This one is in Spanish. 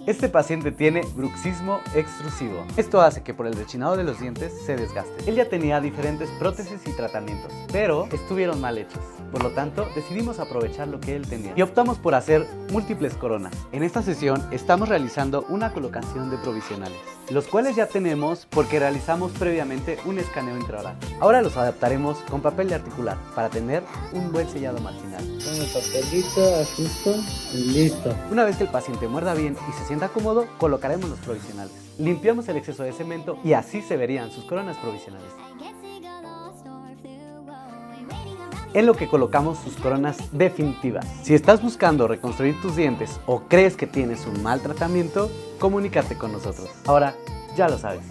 Este paciente tiene bruxismo extrusivo. Esto hace que por el rechinado de los dientes se desgaste. Él ya tenía diferentes prótesis y tratamientos, pero estuvieron mal hechos. Por lo tanto, decidimos aprovechar lo que él tenía y optamos por hacer múltiples coronas. En esta sesión estamos realizando una colocación de provisionales, los cuales ya tenemos porque realizamos previamente un escaneo intraoral. Ahora los adaptaremos con papel de articular para tener un buen sellado marginal. Con el papelito, ajusto y listo. Una vez que el paciente muerda bien y se sienta cómodo, colocaremos los provisionales. Limpiamos el exceso de cemento y así se verían sus coronas provisionales. En lo que colocamos sus coronas definitivas. Si estás buscando reconstruir tus dientes o crees que tienes un mal tratamiento, comunícate con nosotros. Ahora, ya lo sabes.